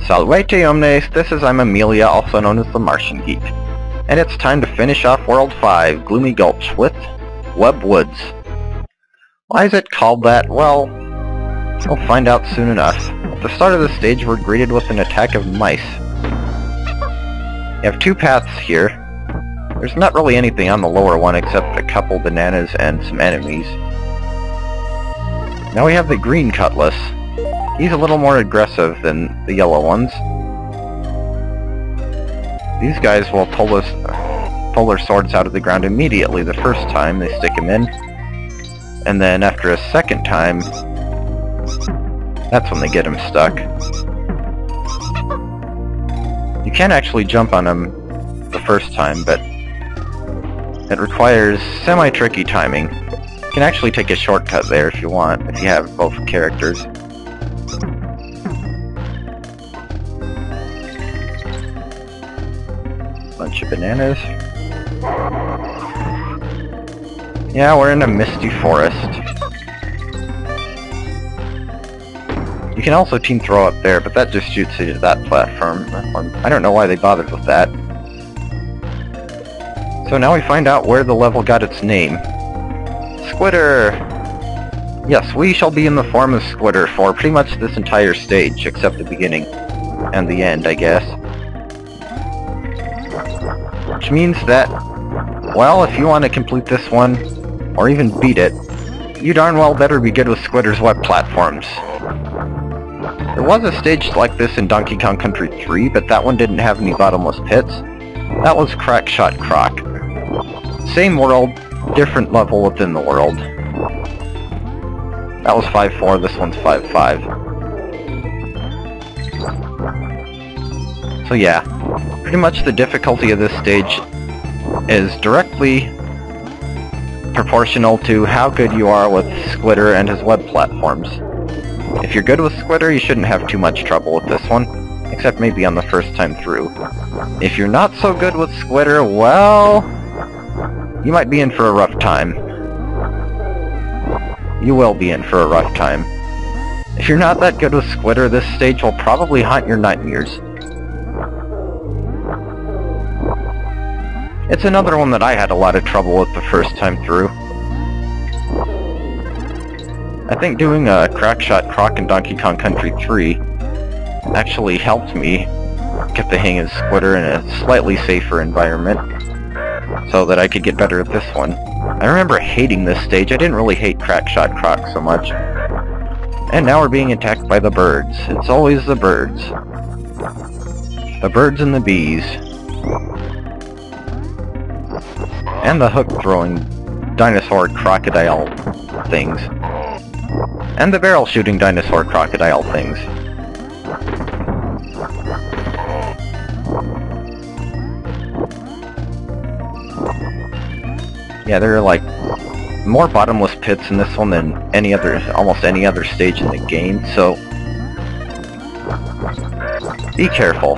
Salvete omnes, this is I'm Amelia, also known as TheMartianGeek. And it's time to finish off World 5, Gloomy Gulch, with Web Woods. Why is it called that? Well, we'll find out soon enough. At the start of the stage, we're greeted with an attack of mice. You have two paths here. There's not really anything on the lower one except a couple bananas and some enemies. Now we have the green cutlass. He's a little more aggressive than the yellow ones. These guys will pull their swords out of the ground immediately the first time they stick them in. And then after a second time, that's when they get them stuck. You can actually jump on them the first time, but it requires semi-tricky timing. You can actually take a shortcut there if you want, if you have both characters. Bunch of bananas. Yeah, we're in a misty forest. You can also team throw up there, but that just shoots you to that platform. I don't know why they bothered with that. So now we find out where the level got its name. Squitter! Yes, we shall be in the form of Squitter for pretty much this entire stage, except the beginning. And the end, I guess. Which means that, well, if you want to complete this one, or even beat it, you darn well better be good with Squitter's web platforms. There was a stage like this in Donkey Kong Country 3, but that one didn't have any bottomless pits. That was Crack Shot Croc. Same world, different level within the world. That was 5-4, this one's 5-5. So yeah, pretty much the difficulty of this stage is directly proportional to how good you are with Squitter and his web platforms. If you're good with Squitter, you shouldn't have too much trouble with this one, except maybe on the first time through. If you're not so good with Squitter, well, you might be in for a rough time. You will be in for a rough time. If you're not that good with Squitter, this stage will probably haunt your nightmares. It's another one that I had a lot of trouble with the first time through. I think doing a Crack Shot Croc in Donkey Kong Country 3 actually helped me get the hang of Squitter in a slightly safer environment, so that I could get better at this one. I remember hating this stage. I didn't really hate Crack Shot Croc so much. And now we're being attacked by the birds. It's always the birds. The birds and the bees. And the hook-throwing dinosaur crocodile things. And the barrel-shooting dinosaur crocodile things. Yeah, there are like more bottomless pits in this one than almost any other stage in the game, so be careful.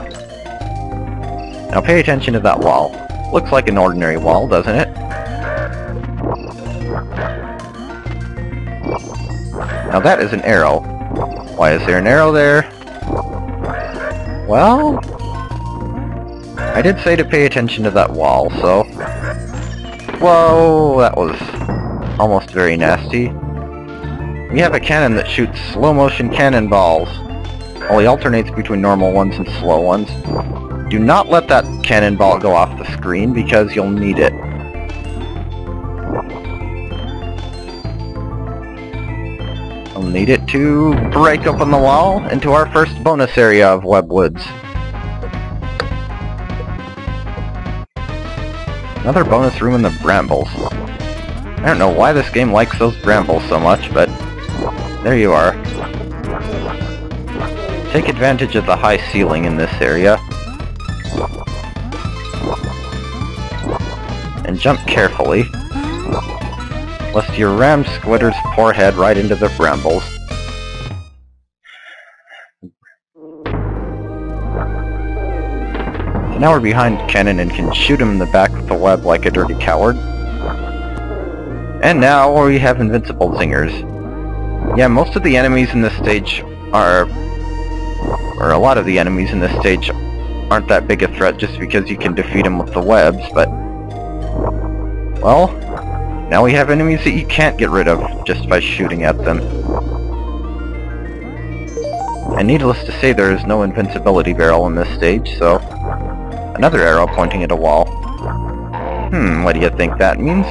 Now pay attention to that wall. Looks like an ordinary wall, doesn't it? Now that is an arrow. Why is there an arrow there? Well, I did say to pay attention to that wall, so... Whoa, that was almost very nasty. We have a cannon that shoots slow-motion cannonballs. Well, he alternates between normal ones and slow ones. Do not let that cannonball go off the screen, because you'll need it. You'll need it to break open the wall into our first bonus area of Web Woods. Another bonus room in the brambles. I don't know why this game likes those brambles so much, but there you are. Take advantage of the high ceiling in this area. And jump carefully, lest you ram Squitter's poor head right into the brambles. So now we're behind Cannon and can shoot him in the back with the web like a dirty coward. And now we have invincible zingers. Yeah, most of the enemies in this stage are or a lot of the enemies in this stage aren't that big a threat just because you can defeat them with the webs, but... well, now we have enemies that you can't get rid of just by shooting at them. And needless to say, there is no invincibility barrel in this stage, so... another arrow pointing at a wall. What do you think that means?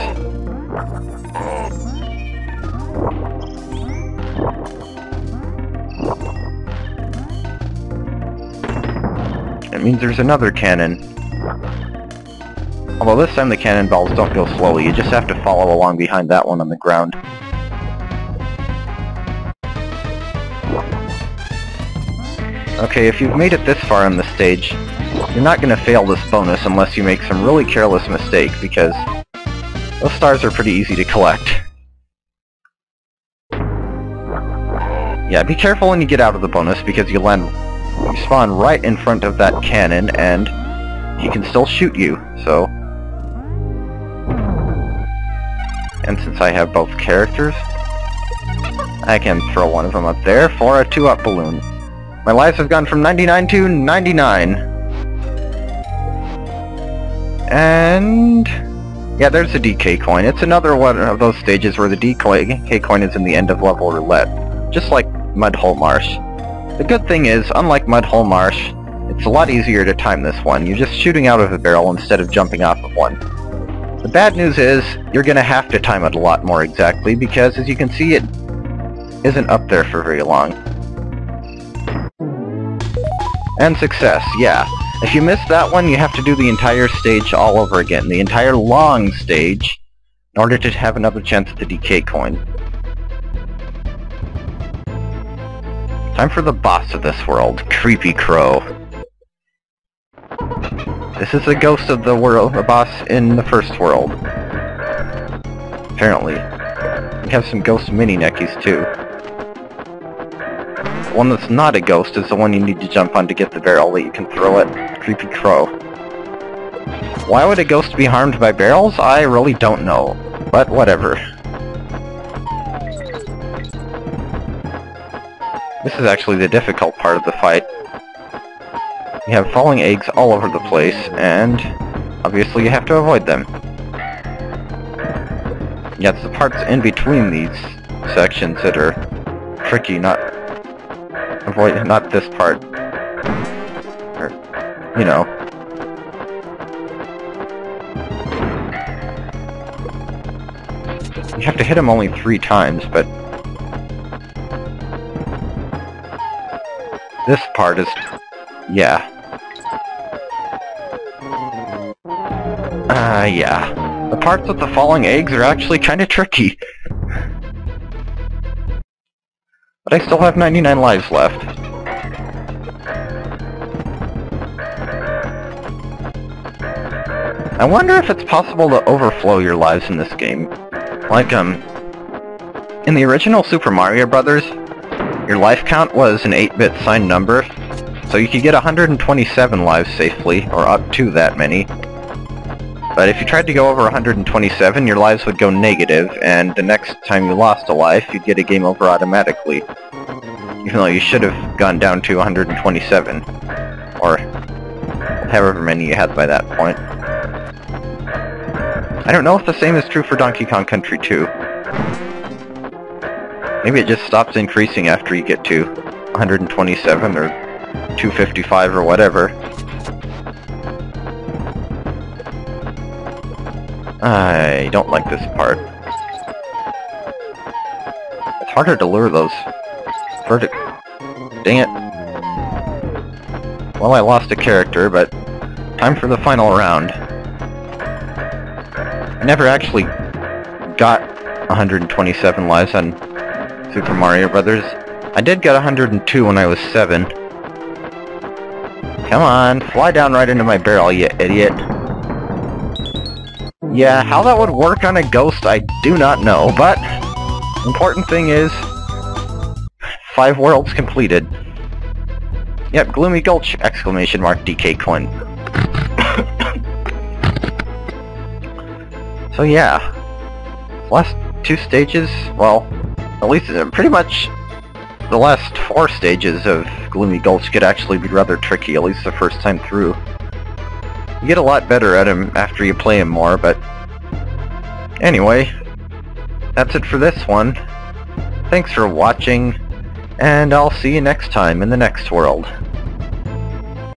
It means there's another cannon. Although this time the cannonballs don't go slowly, you just have to follow along behind that one on the ground. Okay, if you've made it this far in the stage, you're not going to fail this bonus unless you make some really careless mistake, because those stars are pretty easy to collect. Yeah, be careful when you get out of the bonus, because you spawn right in front of that cannon, and he can still shoot you, so... and since I have both characters, I can throw one of them up there for a 2-up balloon. My lives have gone from 99 to 99. And... yeah, there's a DK coin. It's another one of those stages where the DK coin is in the end of level roulette, just like Mudhole Marsh. The good thing is, unlike Mudhole Marsh, it's a lot easier to time this one. You're just shooting out of a barrel instead of jumping off of one. The bad news is, you're gonna have to time it a lot more exactly, because as you can see, it isn't up there for very long. And success, yeah. If you miss that one, you have to do the entire stage all over again, the entire long stage, in order to have another chance at the DK coin. Time for the boss of this world, Creepy Krow. This is the ghost of the world, the boss in the first world. Apparently. We have some ghost Mini-Neckys too. The one that's not a ghost is the one you need to jump on to get the barrel that you can throw at Creepy Krow. Why would a ghost be harmed by barrels? I really don't know. But whatever. This is actually the difficult part of the fight. You have falling eggs all over the place, and obviously you have to avoid them. Yeah, it's the parts in between these sections that are tricky, not this part. Or, you know. You have to hit him only 3 times, but this part is... yeah. Yeah. The parts with the falling eggs are actually kinda tricky. But I still have 99 lives left. I wonder if it's possible to overflow your lives in this game. Like, in the original Super Mario Brothers, your life count was an 8-bit signed number, so you could get 127 lives safely, or up to that many. But if you tried to go over 127, your lives would go negative, and the next time you lost a life, you'd get a game over automatically. Even though you should have gone down to 127. Or however many you had by that point. I don't know if the same is true for Donkey Kong Country 2. Maybe it just stops increasing after you get to 127 or 255 or whatever. I don't like this part. It's harder to lure those dang it. Well, I lost a character, but time for the final round. I never actually got 127 lives on Super Mario Brothers. I did get 102 when I was 7. Come on, fly down right into my barrel, you idiot. Yeah, how that would work on a ghost, I do not know, but important thing is 5 worlds completed. Yep, Gloomy Gulch! Exclamation mark DK coin. So yeah, last 2 stages, well, at least pretty much the last 4 stages of Gloomy Gulch could actually be rather tricky, at least the first time through. You get a lot better at him after you play him more, but anyway, that's it for this one. Thanks for watching, and I'll see you next time in the next world.